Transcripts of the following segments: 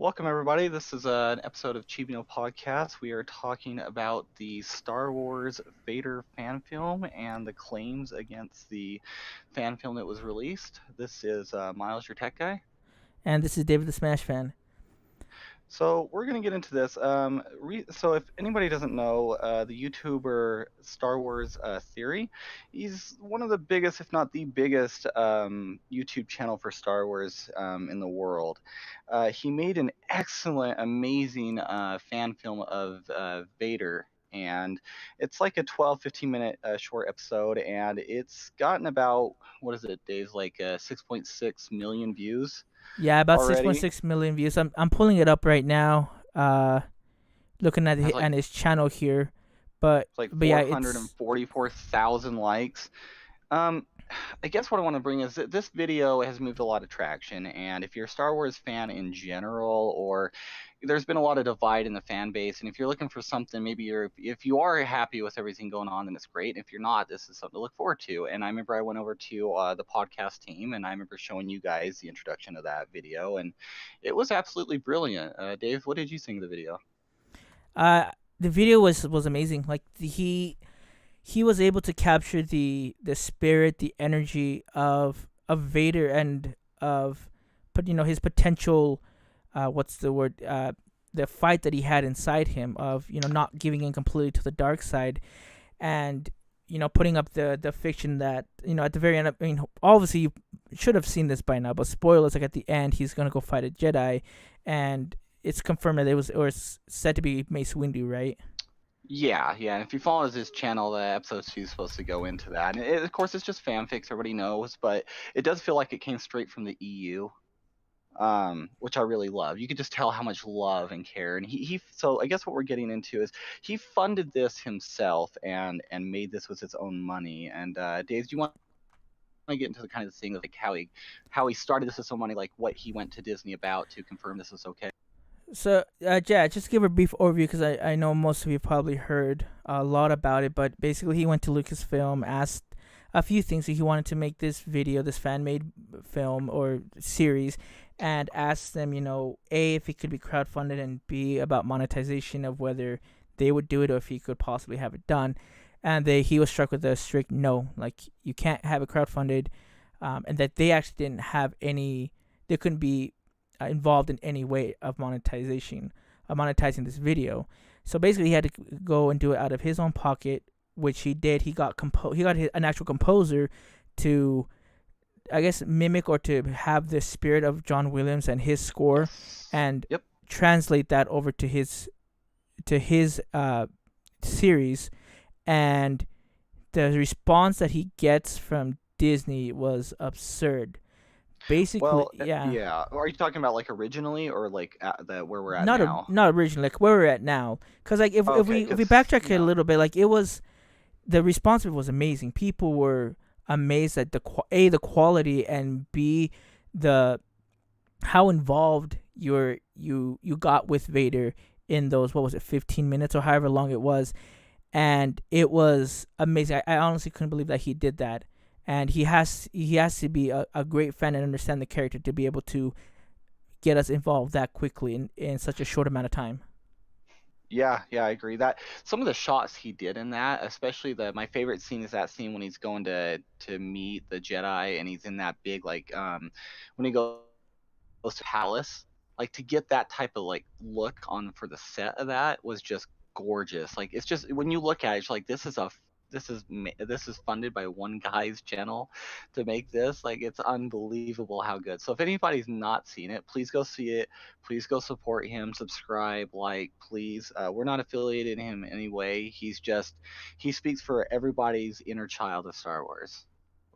Welcome, everybody. This is an episode of Chibi Podcast. We are talking about the Star Wars Vader fan film and the claims against the fan film that was released. This is Miles, your tech guy. And this is David the Smash fan. So we're going to get into this. So if anybody doesn't know, the YouTuber Star Wars Theory, he's one of the biggest, if not the biggest, YouTube channel for Star Wars in the world. He made an excellent, amazing fan film of Vader. And it's like a 12, 15-minute short episode, and it's gotten about, what is it, Dave, like 6.6 million views Yeah, about already. 6.6 million views. I'm pulling it up right now. Looking at Has like his channel here, but It's like yeah, it's 444,000 likes. Um, I guess what I want to bring is that this video has moved a lot of traction, and if you're a Star Wars fan in general, or there's been a lot of divide in the fan base, and if you're looking for something, maybe if you are happy with everything going on, then it's great. If you're not, this is something to look forward to. And I remember I went over to the podcast team, and I remember showing you guys the introduction of that video, and it was absolutely brilliant. Dave, what did you think of the video? uh the video was amazing. Like he was able to capture the spirit, the energy of Vader and of but his potential what's the word the fight that he had inside him of not giving in completely to the dark side and putting up the fiction that at the very end. I mean, obviously you should have seen this by now, but spoilers, like at the end he's gonna go fight a Jedi, and it's confirmed that it's said to be Mace Windu, right? Yeah, yeah. And if you follow his channel, the episode 2 is supposed to go into that. And of course, it's just fanfics, everybody knows, but it does feel like it came straight from the EU, which I really love. You could just tell how much love and care. And so I guess what we're getting into is he funded this himself and made this with his own money. And Dave, do you want to get into the kind of thing of like how he started this with so money, like what he went to Disney about to confirm this was okay? So, yeah, just give a brief overview because I know most of you probably heard a lot about it, but basically, he went to Lucasfilm, asked a few things. He wanted to make this video, this fan made film or series, and asked them, A, if it could be crowdfunded, and B, about monetization of whether they would do it or if he could possibly have it done. And he was struck with a strict no, like, you can't have it crowdfunded, and that they actually didn't have any, they couldn't be involved in any way of monetizing this video. So basically, he had to go and do it out of his own pocket, which he did. He got an actual composer to, I guess, mimic or to have the spirit of John Williams and his score, Yes. and Yep. translate that over to his series. And the response that he gets from Disney was absurd. Basically, Well, yeah. yeah. Are you talking about like originally or like at the where we're at not now? not originally, like where we're at now, because like if Okay, we if because we backtrack it a yeah, little bit, like it was, the response was amazing. People were amazed at the quality, and B, the how involved you got with Vader in those, what was it, 15 minutes or however long it was. And it was amazing. I honestly couldn't believe that he did that. And he has to be a great fan and understand the character to be able to get us involved that quickly in such a short amount of time. yeah, I agree that some of the shots he did in that, especially the my favorite scene is that scene when he's going to meet the Jedi and he's in that big like when he goes to Palace, like to get that type of like look on for the set of that was just gorgeous. Like it's just when you look at it, it's like this is funded by one guy's channel to make this. Like it's unbelievable how good. So if anybody's not seen it, please go see it. Please go support him, subscribe, like, please. We're not affiliated in him in any way. He speaks for everybody's inner child of Star Wars.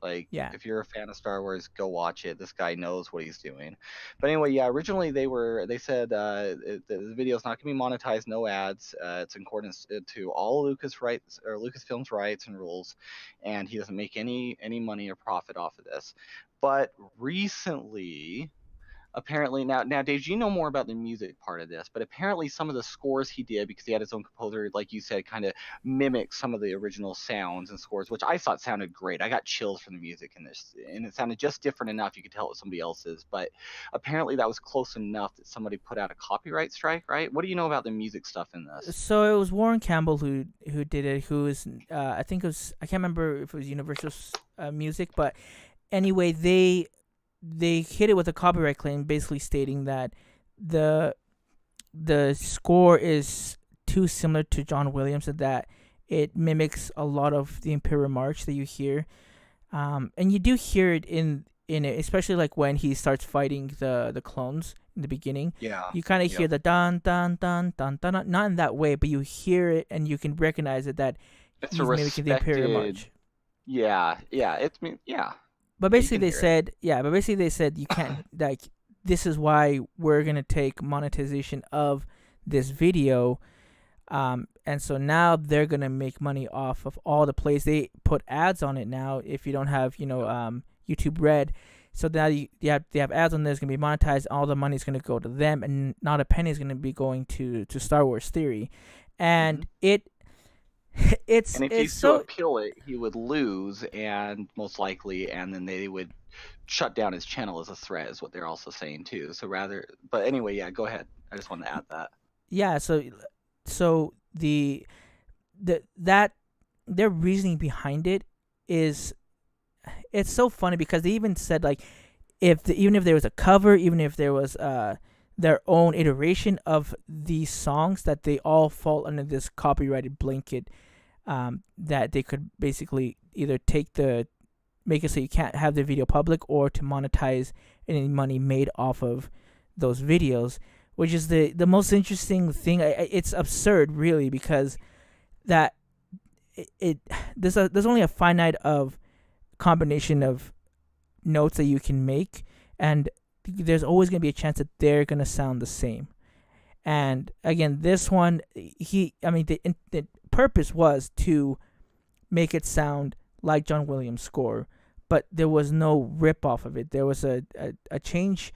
Like, Yeah. if you're a fan of Star Wars, go watch it. This guy knows what he's doing. But anyway, yeah, originally they said the video's not going to be monetized, no ads. It's in accordance to all Lucas rights or Lucasfilm's rights and rules, and he doesn't make any money or profit off of this. But recently, apparently now Dave, you know more about the music part of this, but apparently some of the scores he did, because he had his own composer, like you said, kind of mimic some of the original sounds and scores, which I thought sounded great. I got chills from the music in this, and it sounded just different enough you could tell it was somebody else's. But apparently that was close enough that somebody put out a copyright strike, right? What do you know about the music stuff in this? So it was Warren Campbell who did it. Who is I think it was, I can't remember if it was Universal Music, but anyway, they hit it with a copyright claim, basically stating that the the score is too similar to John Williams, and that it mimics a lot of the Imperial March that you hear. And you do hear it in it, especially like when he starts fighting the clones in the beginning. Yeah. You kind of hear Yep. the dun dun dun dun dun, not in that way, but you hear it and you can recognize it that It's a he's mimicking the Imperial respected. March. Yeah, yeah. Yeah. But You basically can they hear it. said, yeah, but basically they said you can't, like, this is why we're gonna take monetization of this video. And so now they're gonna make money off of all the plays. They put ads on it now. If you don't have, YouTube Red, so now they have ads on there. It's gonna be monetized. All the money is gonna go to them, and not a penny is gonna be going to Star Wars Theory, Hmm. and it's And if it's he's to so appeal it, he would lose, and most likely, and then they would shut down his channel as a threat, is what they're also saying too. So rather, but anyway, yeah, go ahead. I just wanted to add that. yeah. So that their reasoning behind it is, it's so funny because they even said, like, even if there was a cover, even if there was their own iteration of these songs, that they all fall under this copyrighted blanket, that they could basically either make it so you can't have the video public, or to monetize any money made off of those videos, which is the most interesting thing. It's absurd, really, because that it there's only a finite of combination of notes that you can make, and there's always going to be a chance that they're going to sound the same. And again, this one, the purpose was to make it sound like John Williams' score, but there was no rip off of it. There was a change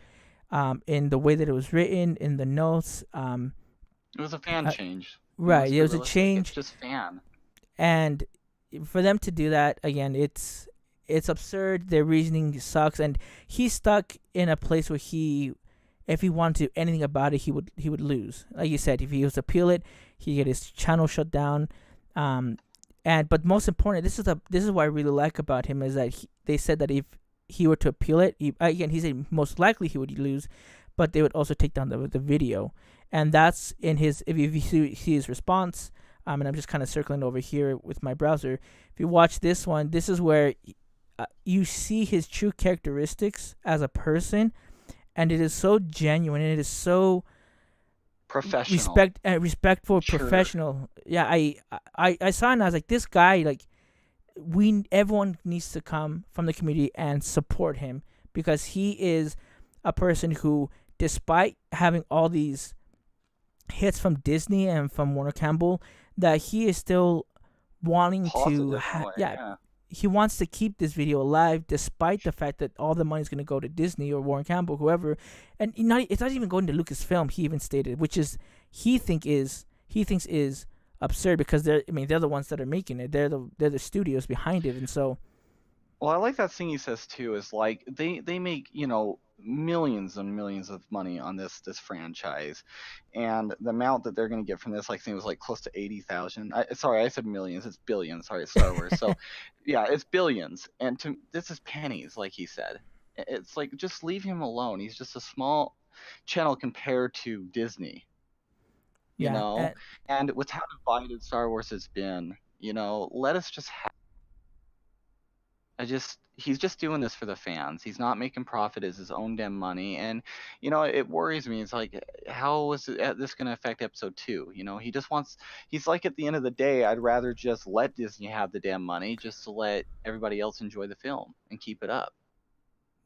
in the way that it was written, in the notes. It was a fan Uh, change. right, Let's there be was a realistic. It's change, just fan. and for them to do that again, it's absurd. Their reasoning sucks, and he's stuck in a place where if he wanted to do anything about it, he would lose. Like you said, if he was to appeal it, he get his channel shut down. But most important, this is what I really like about him, is that they said that if he were to appeal it, he said most likely he would lose, but they would also take down the video, and that's in his, if you see his response. And I'm just kind of circling over here with my browser. If you watch this one, this is where you see his true characteristics as a person, and it is so genuine, and it is so Professional. respectful, Mature. professional. Yeah, I saw it and I was like, this guy, like, everyone needs to come from the community and support him, because he is a person who, despite having all these hits from Disney and from Warner Campbell, that he is still wanting to Positive in a way, yeah, yeah. he wants to keep this video alive, despite the fact that all the money is going to go to Disney or Warren Campbell, whoever, and it's not even going to Lucasfilm. He even stated, which is he thinks is absurd, because they're the ones that are making it. They're the studios behind it, and so Well, I like that thing he says too. Is like they make millions and millions of money on this franchise, and the amount that they're going to get from this, like, I think it was like close to 80,000. Sorry, I said millions. It's billions. Sorry, it's Star Wars. So, yeah, it's billions, and this is pennies, like he said. It's like, just leave him alone. He's just a small channel compared to Disney, you yeah, know. And with how divided Star Wars has been, let us just have. He's just doing this for the fans. He's not making profit as his own damn money, and it worries me. It's like, how is this going to affect episode 2? He just wants. He's like, at the end of the day, I'd rather just let Disney have the damn money, just to let everybody else enjoy the film and keep it up.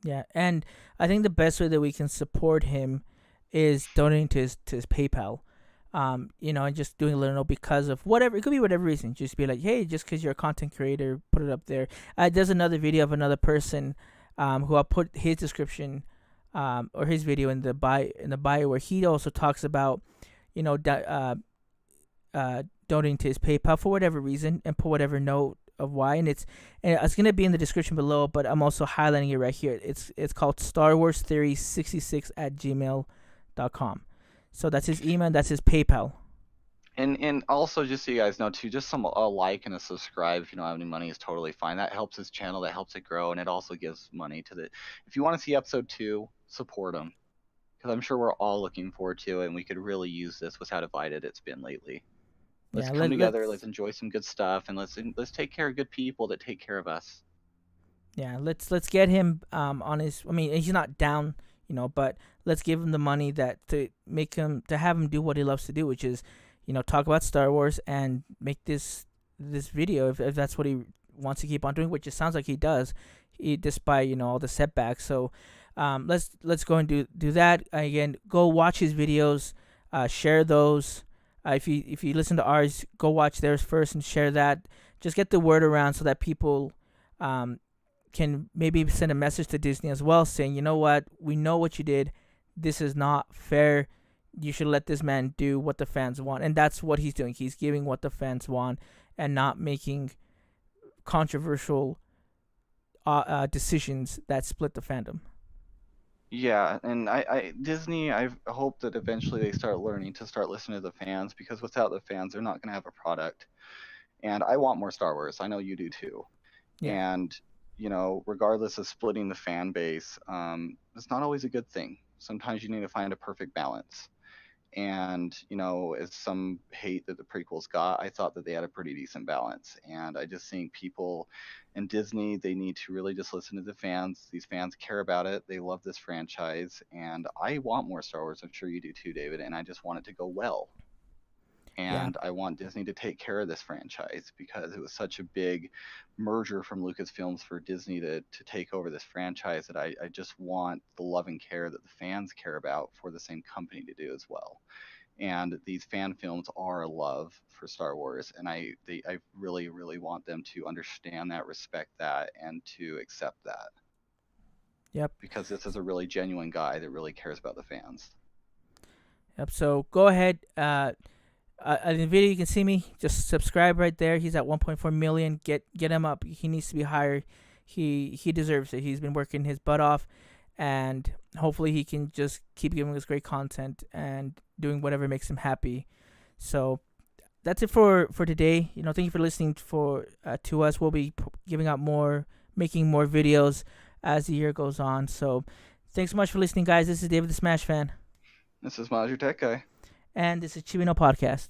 yeah, and I think the best way that we can support him is donating to his PayPal. And just doing a little note, because of whatever, it could be whatever reason. Just be like, hey, just because you're a content creator, put it up there. There's another video of another person, who I'll put his description or his video in the bio, where he also talks about, you know, donating to his PayPal for whatever reason, and put whatever note of why. And it's gonna be in the description below, but I'm also highlighting it right here. It's called Star Wars Theory 66 at gmail.com. So that's his email. That's his PayPal. And also, just so you guys know too, just a like and a subscribe if you don't have any money is totally fine. That helps his channel, that helps it grow, and it also gives money to the. If you want to see episode 2, support him, because I'm sure we're all looking forward to it, and we could really use this with how divided it's been lately. Let's Yeah, come together. Let's enjoy some good stuff, and let's take care of good people that take care of us. let's get him on his. I mean, he's not down, you know, but let's give him the money that to have him do what he loves to do, which is, you know, talk about Star Wars and make this video, if that's what he wants to keep on doing, which it sounds like he does, despite, you know, all the setbacks. So let's go and do that. Again, go watch his videos, share those. If you listen to ours, go watch theirs first and share that. Just get the word around so that people can maybe send a message to Disney as well, saying, you know what, we know what you did. This is not fair. You should let this man do what the fans want. And that's what he's doing. He's giving what the fans want and not making controversial decisions that split the fandom. Yeah, and Disney, I hope that eventually they start learning to start listening to the fans, because without the fans, they're not going to have a product. And I want more Star Wars. I know you do too. Yeah. And regardless of splitting the fan base, it's not always a good thing. Sometimes you need to find a perfect balance. And as some hate that the prequels got, I thought that they had a pretty decent balance. And I just think people in Disney, they need to really just listen to the fans. These fans care about it. They love this franchise, and I want more Star Wars. I'm sure you do too, David. And I just want it to go well. Yeah. And I want Disney to take care of this franchise, because it was such a big merger from Lucasfilms for Disney to take over this franchise, that I just want the love and care that the fans care about for the same company to do as well. And these fan films are a love for Star Wars, and I really, really want them to understand that, respect that, and to accept that, Yep. because this is a really genuine guy that really cares about the fans. Yep. So go ahead. In the video you can see me. Just subscribe right there. He's at 1.4 million. Get him up. He needs to be higher. He deserves it. He's been working his butt off, and hopefully he can just keep giving us great content and doing whatever makes him happy. So that's it for today. Thank you for listening to us. We'll be giving out making more videos as the year goes on. So thanks so much for listening, guys. This is David the Smash Fan. This is Maj, your tech guy. And this is Chibi No Podcast.